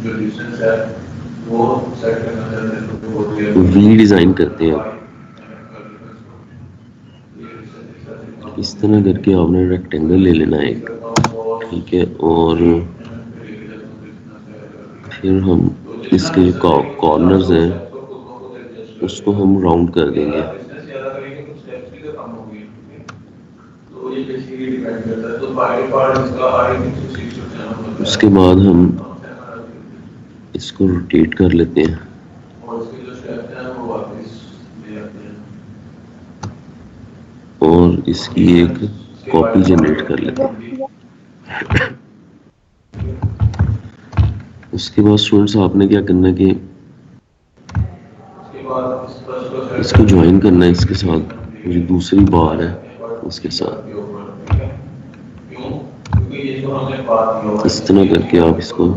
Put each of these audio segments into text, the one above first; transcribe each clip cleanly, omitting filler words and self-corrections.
जो डिस्टेंस है वो सेट करना चाहते हैं तो वो वी डिज़ाइन करते हैं। इस तरह करके आपने रेक्टेंगल ले लेना है एक, ठीक है। और फिर हम इसके जो कॉर्नर्स हैं उसको हम राउंड कर देंगे। उसके बाद हम इसको रोटेट कर लेते हैं और इसकी एक कॉपी जनरेट कर लेते हैं। उसके बाद स्टूडेंट्स आपने क्या करना है कि इसको ज्वाइन करना है इसके साथ, जो दूसरी बार है उसके साथ। इस तरह करके आप इसको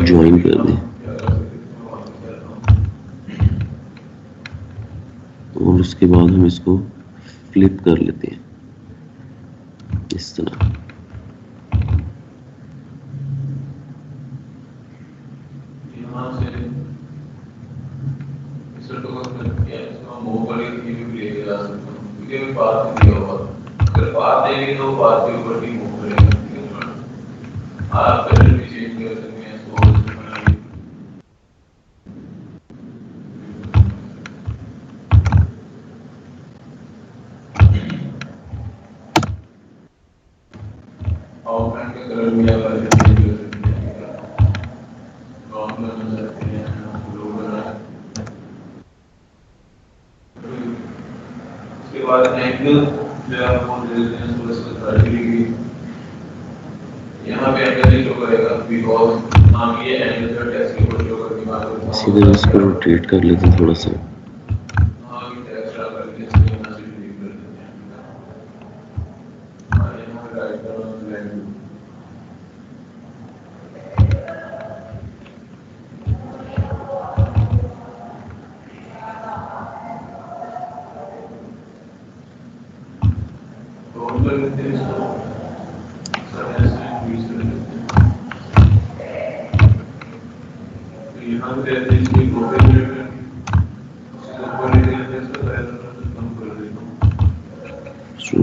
ज्वाइन कर दें और उसके बाद हम इसको फ्लिप कर लेते हैं इस तरह। इसी तरह इसको रोटेट कर लेते हैं थोड़ा सा।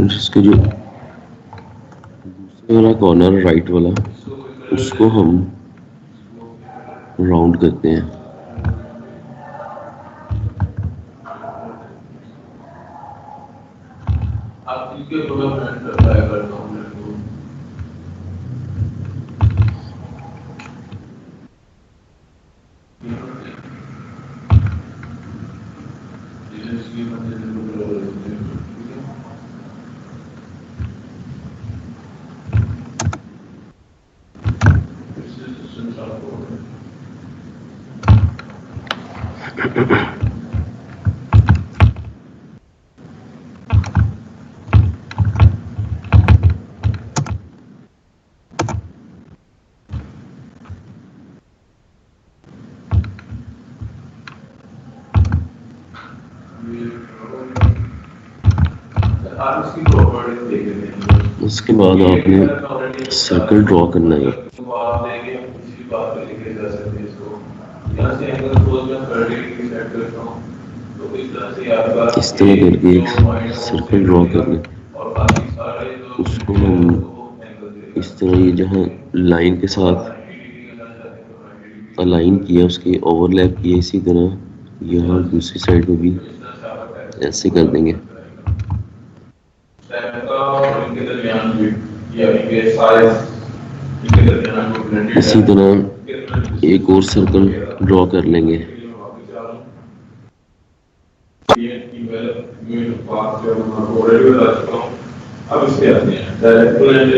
इसके जो दूसरे वाला कॉर्नर राइट वाला उसको हम राउंड करते हैं। उसके बाद आपने सर्कल ड्रॉ करना है। इस तरह करके एक सर्कल ड्रॉ कर लें। उसको हम इस तरह ये जहाँ लाइन के साथ अलाइन किया उसके ओवरलैप किया, इसी तरह यहाँ दूसरी साइड पे भी ऐसे कर देंगे। इसी तरह एक और सर्कल ड्रॉ कर लेंगे। अब इसके आते हैं डायरेक्ट प्लान,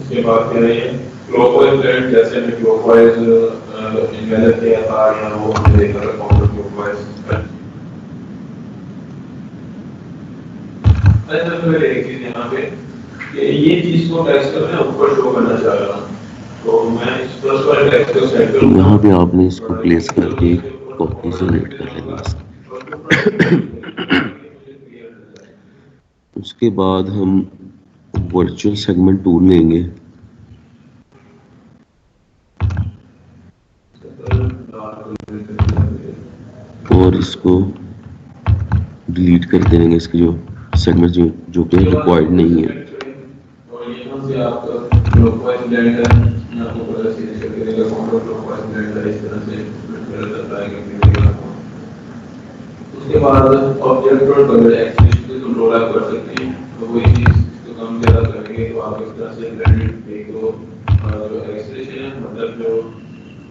उसके बाद कह रहे हैं क्लॉकवाइज प्लान, जैसे हमने क्लॉकवाइज इन्वेलर किया था या वो हमने देखा था काउंटर क्लॉकवाइज। अच्छा फिर एक चीज यहाँ पे कि ये चीज को टेक्स्ट में ऊपर शो करना चाह रहा हूँ, तो मैं इस प्लस वाले टेक्स्ट को सेट करूँगा। यहाँ पे आपने इसको प्लेस करके कॉपी जनरेट कर लेना है। उसके बाद हम वर्चुअल सेगमेंट टूल लेंगे और इसको डिलीट कर देंगे, इसके जो सेगमेंट जो कि रिक्वायर्ड नहीं है। और यहाँ से आप क्लॉकवाइज ब्लेंड है, मैं आपको पता सीधे करके देगा काउंटर क्लॉकवाइज ब्लेंड है, इस तरह से गलत अप्लाई करके देगा। उसके बाद ऑब्जेक्ट और कलर एक्सप्रेशन को कंट्रोल आप कर सकते हैं, तो वही चीज इसको कम ज़्यादा करेंगे तो आप इस तरह से ब्लेंडेड एक तो जो एक्सप्रेशन है, मतलब जो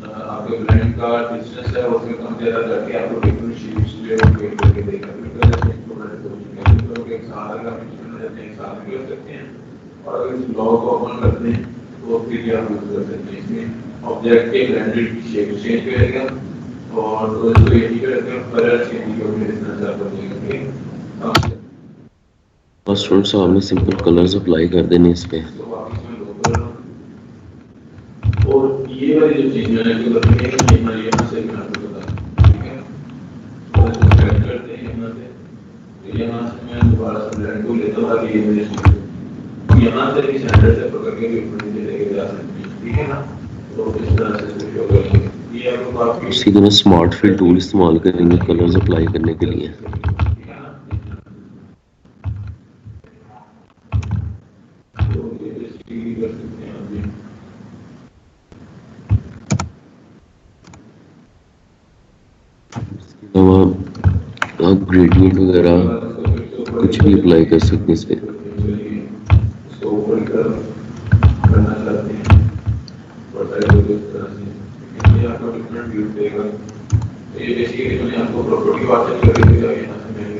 आपके ब्लेंड का डिस्टेंस है उसमें कम ज़्यादा करके आपको डिफरेंट शेप्स जो है क्रिएट करके देगा। फिर कलर शेप को मैंने सोच लिया है, तो एक साधारण का मिश्रण रहते हैं, साथ भी कर सकते हैं। और अगर इस ब्लॉक को ओपन करते हैं तो फिर क्या यूज कर सकते हैं, इसमें ऑब्जेक्ट के ब्लेंडेड की शेप चेंज करेगा और तो इसको ये ठीक करके कलर चेंज करके इस तरह से आप करेंगे। फर्स्ट फ्रंट से आपने सिंपल कलर्स अप्लाई कर देने इस पे। और ये वाली जो चीज मैंने जो करनी है ये मैं यहाँ से मैं आपको बता, ठीक है, तो इसको सेलेक्ट करते हैं यहाँ से, तो यहाँ से मैं दोबारा से ब्लेंड को लेता हूँ ताकि ये मुझे यहाँ से भी स्टैंडर्ड से पकड़ के भी ऊपर लेके जा सकते हैं, ठीक है ना। तो इस तरह से शो करेंगे। ये आपको काफी उसी तरह स्मार्ट फिल टूल इस्तेमाल करेंगे कलर्स अप्लाई करने के लिए। इसके अलावा आप ग्रेडियंट वगैरह कुछ भी अप्लाई कर सकते हैं इस पे। करना चाहते हैं ये आपको डिफरेंट व्यू देगा। ये बेसिकली मैंने आपको प्रॉपर्टी वाचन करके दिया है, यहाँ से मैंने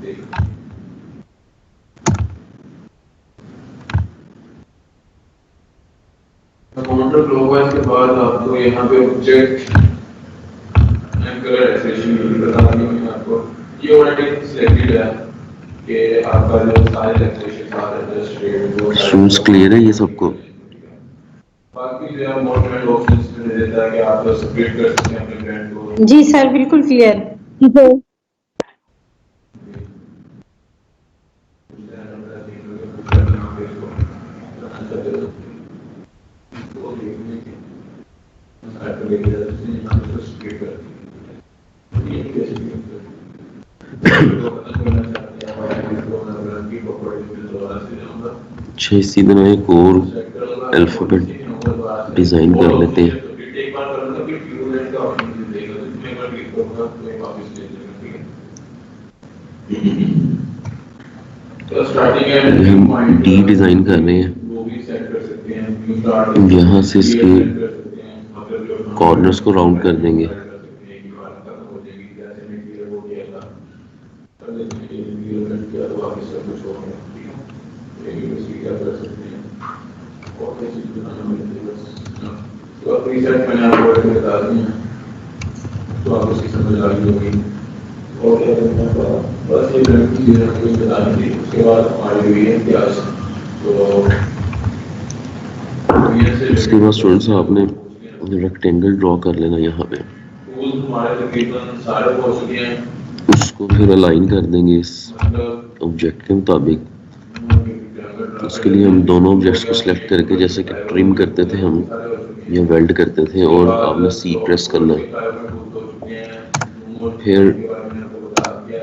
देखा काउंटर क्लॉकवाइज के बाद आपको यहाँ पे ऑब्जेक्ट एंड कलर एक्सप्रेशन बता दूं मैं आपको, ये ऑलरेडी सिलेक्टेड है कि आपका जो सारे एक्सप्रेशन सारे जस्ट रेड वो स्टूडेंट्स क्लियर है ये सबको? बाकी जो मोड ऑप्शंस में देता है कि आप सेपरेट कर सकते हैं अपने ब्रांड को। जी सर बिल्कुल क्लियर। अच्छा, इसी तरह एक और अल्फाबेट डिजाइन कर लेते हैं। हम डी डिजाइन कर रहे हैं, यहाँ से इसके कॉर्नर्स को राउंड कर देंगे। मैंने आपको बता दी तो आप उसकी समझ आ गई होगी। और क्या करना था, बस ये चीजें आपको बतानी थी। उसके बाद हमारी हुई है इतिहास। तो उसके बाद स्टूडेंट्स आपने रेक्टेंगल ड्रॉ कर लेना यहाँ पे, हमारे तकरीबन सारे हो चुके हैं। उसको फिर अलाइन कर देंगे इस ऑब्जेक्ट के मुताबिक। उसके लिए हम दोनों ऑब्जेक्ट्स को सिलेक्ट करके जैसे कि ट्रिम करते थे हम या वेल्ड करते थे, और आपने सी प्रेस करना है। फिर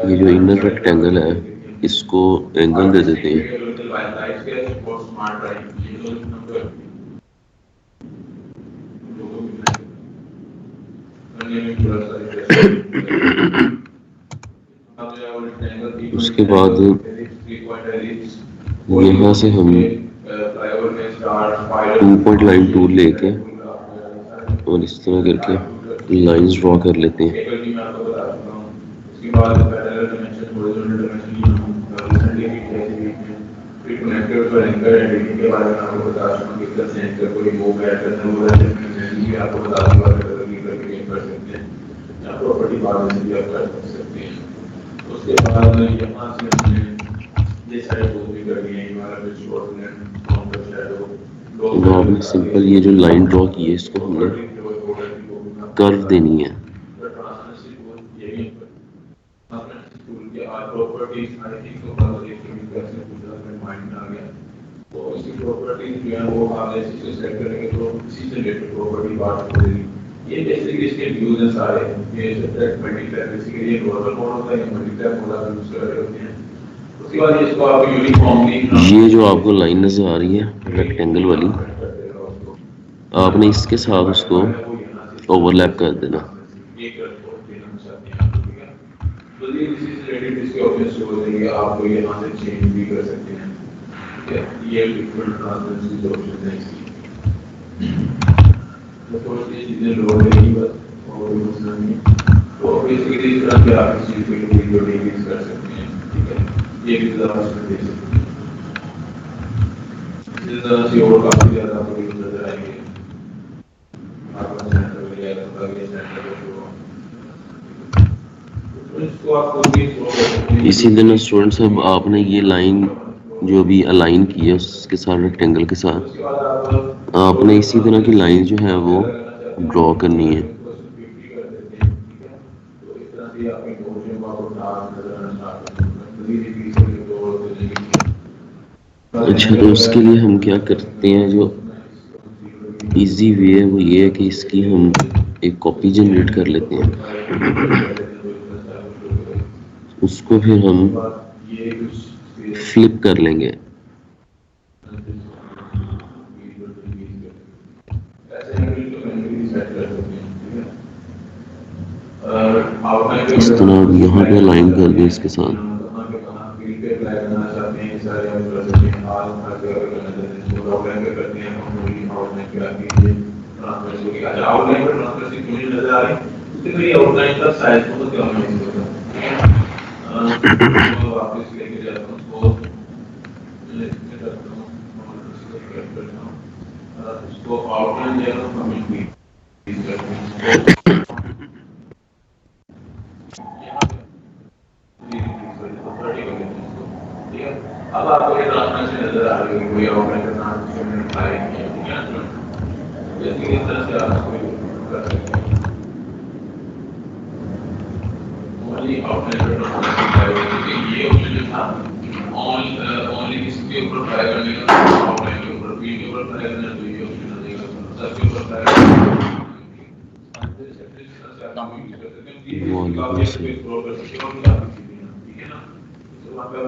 ये जो इनर रेक्टेंगल है इसको एंगल दे देते हैं। उसके बाद यहाँ से हम 2 पॉइंट लाइन टूल लेके और इस तरह करके लाइंस ड्रॉ कर लेते हैं। प्रॉपर्टी बाद में भी आप कर सकते हैं। उसके बाद यहाँ से हमने ये सारे टूल भी कर दिए, हमारा जो शॉर्टकट काउंटर शैडो आपने सिंपल ये जो लाइन ड्रॉ की है इसको हमने कर्व देनी है। तो इसकी प्रॉपर्टीज जो है वो आप जैसे सेलेक्ट करेंगे तो इसी से रिलेटेड प्रॉपर्टी बात हो जाएगी। ये बेसिकली इसके व्यूज हैं सारे। ये मल्टीप्लेक्स बेसिकली नॉर्मल मोड होता है, ये मल्टीप्लेक्स मोड आप यूज कर रहे होते हैं। उसके बाद इसको आप यूनिफॉर्मली ये जो आपको लाइन नजर आ रही है रेक्टेंगल वाली, आपने इसके साथ उसको ओवरलैप कर देना। तो ये रिलेटेड इसके ऑप्शंस हो जाएंगे, आप यहाँ से चेंज भी कर सकते हैं। ठीक है, ये डिफरेंट ट्रांसपेरेंसी ऑप्शन है इसकी। तो थोड़ी सी चीजें लोड रहेगी बस, और कोई मसला नहीं है। तो बेसिकली इस तरह से आप इस चीज को वीडियो डिलीट कर सकते हैं। ठीक है, ये भी ज़रा उसमें दे सकते हैं। इस तरह से और काफी ज्यादा आपको नजर आएंगे। आपका सेंटर वगैरह का ये सेंटर जो तो इसको आपको भी इसी दिन स्टूडेंट्स, अब आपने ये लाइन जो भी अलाइन की है उसके साथ रेक्टेंगल के साथ आपने इसी तरह की लाइन जो है वो ड्रॉ करनी है। अच्छा, तो उसके लिए हम क्या करते हैं, जो इजी वे है वो ये है कि इसकी हम एक कॉपी जनरेट कर लेते हैं, उसको फिर हम फ्लिप कर लेंगे। इस तरह यहाँ पे अलाइन कर दें इसके साथ। वापस लेके जाता हूँ उसको आउटलाइन जो है कमेंट भी अब आपको ये ट्रांसपेरेंसी नजर आ रही है, कोई आउटलाइन का नाम हमने अप्लाई किया, ठीक है ना। जैसे इस तरह से आप इसको कर सकते हैं। ओनली आउटलाइन का ट्रांसपेरेंसी अप्लाई होगी, क्योंकि ये ऑप्शन जो था ओनली इसके ऊपर अप्लाई करने का, आउटलाइन के ऊपर, पी के ऊपर अप्लाई करना, तो ये ऑप्शन आ जाएगा, सबके ऊपर अप्लाई करना।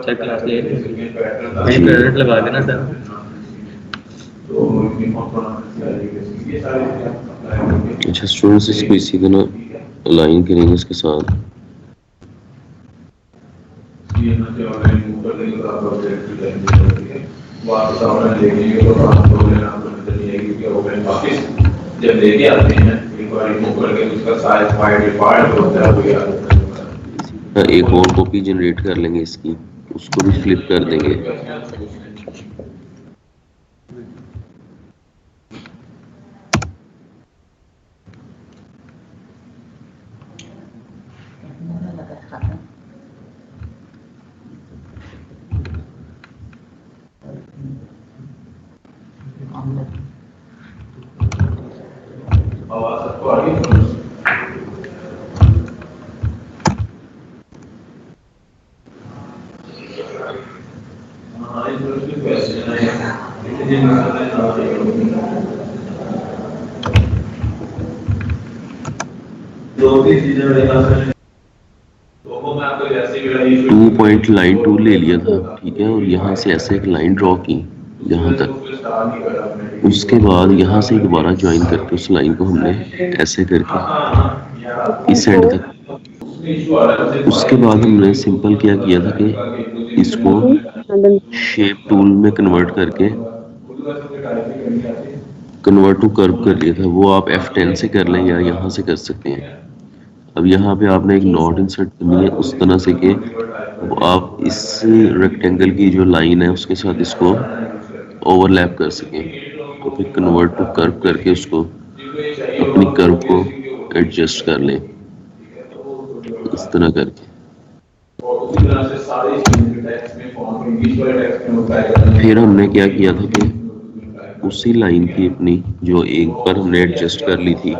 सर क्लास ले वहीं प्रेजेंट लगा देना सर। अच्छा स्टूडेंट्स, इसको इसी तरह अलाइन करेंगे इसके साथ। जब लेके आते हैं एक बार रिमूव करके उसका साइज बाय डिफॉल्ट होता है वो याद एक और कॉपी जनरेट कर लेंगे इसकी, उसको भी फ्लिप कर देंगे। आवाज आपको आ रही है? हाँ, ये तो उसकी क्वेश्चन है, इतनी मसाले ना जो भी चीजें मेरे पास हैं, तो वो मैं आपको जैसे ही मेरा ये 2 पॉइंट लाइन टूल ले लिया था, ठीक है, और यहाँ से ऐसे एक लाइन ड्रॉ की यहाँ तक। उसके बाद यहाँ से दोबारा ज्वाइन करके उस लाइन को हमने ऐसे करके इस एंड तक। उसके बाद हमने सिंपल क्या किया था कि इसको शेप टूल में कन्वर्ट करके कन्वर्ट टू कर्व कर लिया था। वो आप F10 से कर लें या यहाँ से कर सकते हैं। अब यहाँ पे आपने एक नॉट इंसर्ट करनी है उस तरह से कि आप इस रेक्टेंगल की जो लाइन है उसके साथ इसको ओवरलैप कर सकें। तो फिर कन्वर्ट टू कर्व करके उसको अपनी कर्व को एडजस्ट कर लें इस तरह करके। फिर हमने क्या किया था कि उसी लाइन की अपनी जो एक बार हमने एडजस्ट कर ली थी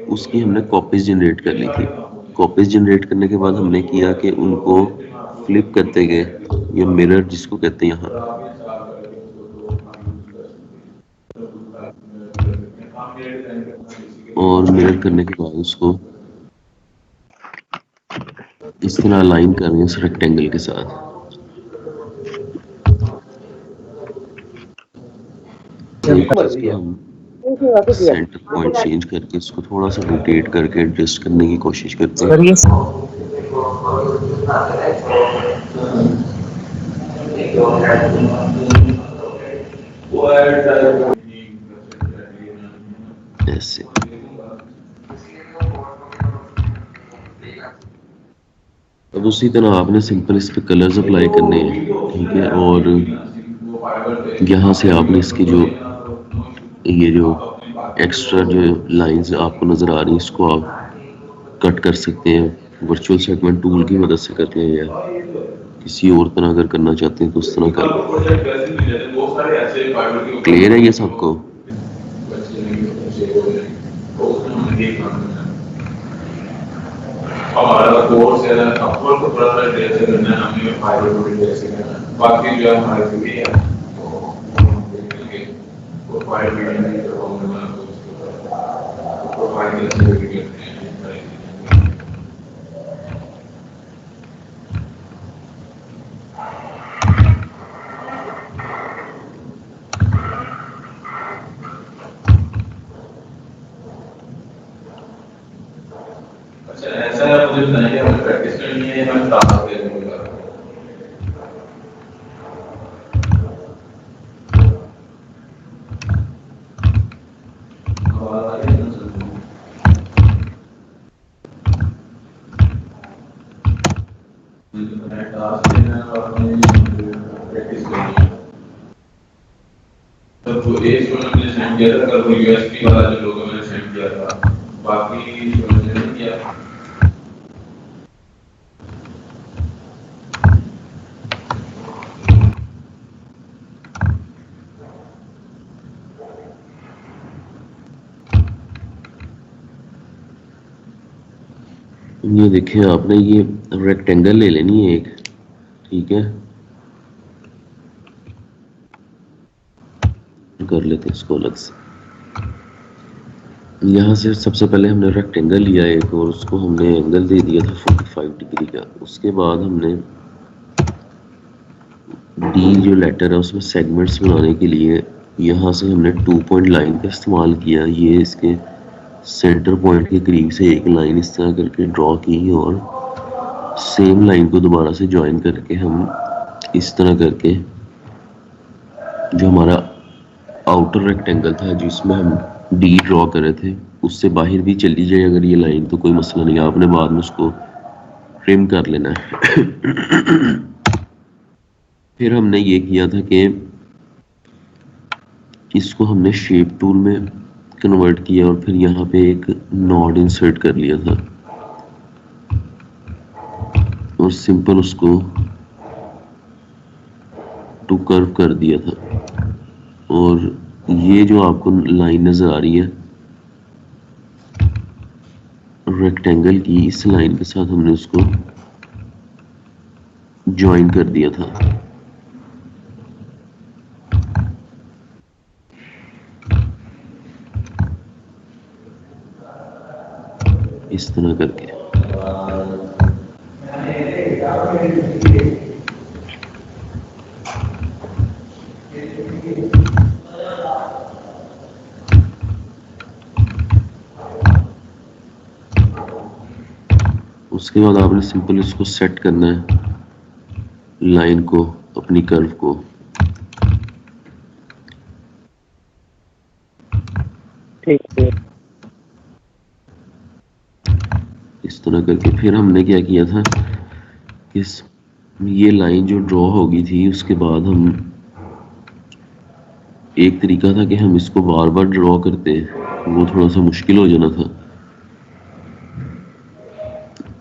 उसकी हमने कॉपीज जनरेट कर ली थी। कॉपीज जनरेट करने के बाद हमने किया कि उनको फ्लिप करते गए, या मिरर जिसको कहते हैं यहाँ, और मिरर करने के बाद उसको इस तरह अलाइन कर रहे हैं उस रेक्टेंगल के साथ। इसको हम सेंटर पॉइंट चेंज करके इसको थोड़ा सा रोटेट करके एडजस्ट करने की कोशिश करते हैं। ऐसे अब उसी तरह आपने सिंपल इस पे कलर्स अप्लाई करने हैं, ठीक है। और यहाँ से आपने इसकी जो ये जो एक्स्ट्रा जो लाइंस आपको नज़र आ रही हैं इसको आप कट कर सकते हैं वर्चुअल सेगमेंट टूल की मदद से करते हैं, या किसी और तरह अगर करना चाहते हैं तो उस तरह कर। क्लियर है ये सबको? हमारा कोर्स है अपलोड को पूरा तरह जैसे करना है, हमें फाइल को जैसे करना है, बाकी जो हमारा जो भी है वो फाइल भी प्रोफाइल जैसे भी करते हैं। अच्छा ऐसा मुझे बताइए, हमें प्रैक्टिस करनी है, हमें टास्क देने को लगा टास्क देना और प्रैक्टिस करनी है। तो जो एक स्टूडेंट ने सेंड किया था, कल वो यूएसपी वाला जो लोगों ने सेंड किया था, बाकी स्टूडेंट ने नहीं किया। ये देखिए आपने ये रेक्टेंगल ले लेनी है एक, ठीक है। कर लेते हैं इसको अलग से। यहाँ से सबसे पहले हमने रेक्टेंगल लिया एक और उसको हमने एंगल दे दिया था 45 डिग्री का। उसके बाद हमने डी जो लेटर है उसमें सेगमेंट्स बनाने के लिए यहाँ से हमने 2 पॉइंट लाइन का इस्तेमाल किया। ये इसके सेंटर पॉइंट के करीब से एक लाइन इस तरह करके ड्रॉ की और सेम लाइन को दोबारा से ज्वाइन करके हम इस तरह करके जो हमारा आउटर रेक्टेंगल था जिसमें हम डी ड्रॉ कर रहे थे उससे बाहर भी चली जाए अगर ये लाइन तो कोई मसला नहीं, आपने बाद में उसको ट्रिम कर लेना है। फिर हमने ये किया था कि इसको हमने शेप टूल में कन्वर्ट किया और फिर यहाँ पे एक नॉड इंसर्ट कर लिया था और सिंपल उसको टू कर्व कर दिया था। और ये जो आपको लाइन नजर आ रही है रेक्टेंगल की, इस लाइन के साथ हमने उसको ज्वाइन कर दिया था। इस तरह करके उसके बाद आपने सिंपल इसको सेट करना है लाइन को, अपनी कर्व को। ठीक है, इस तरह करके फिर हमने क्या किया था कि ये लाइन जो ड्रॉ होगी थी उसके बाद हम एक तरीका था कि हम इसको बार बार ड्रॉ करते, वो थोड़ा सा मुश्किल हो जाना था।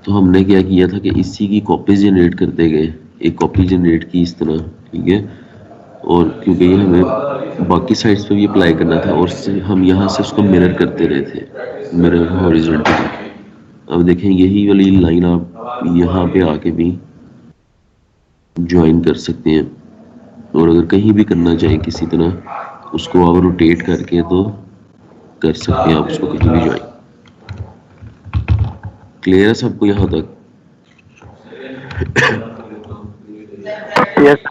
तो हमने क्या किया था कि इसी की कॉपी जनरेट करते गए, एक कॉपी जनरेट की इस तरह, ठीक है। और क्योंकि ये हमें बाकी साइड्स पे भी अप्लाई करना था और हम यहाँ से उसको मिरर करते रहे थे, मिरर हॉरिजॉन्टली। अब देखें यही वाली लाइन आप यहाँ पे आके भी ज्वाइन कर सकते हैं और अगर कहीं भी करना चाहें किसी तरह उसको आप रोटेट करके तो कर सकते हैं आप उसको कहीं भी ज्वाइन। क्लियर है सबको यहाँ तक? यस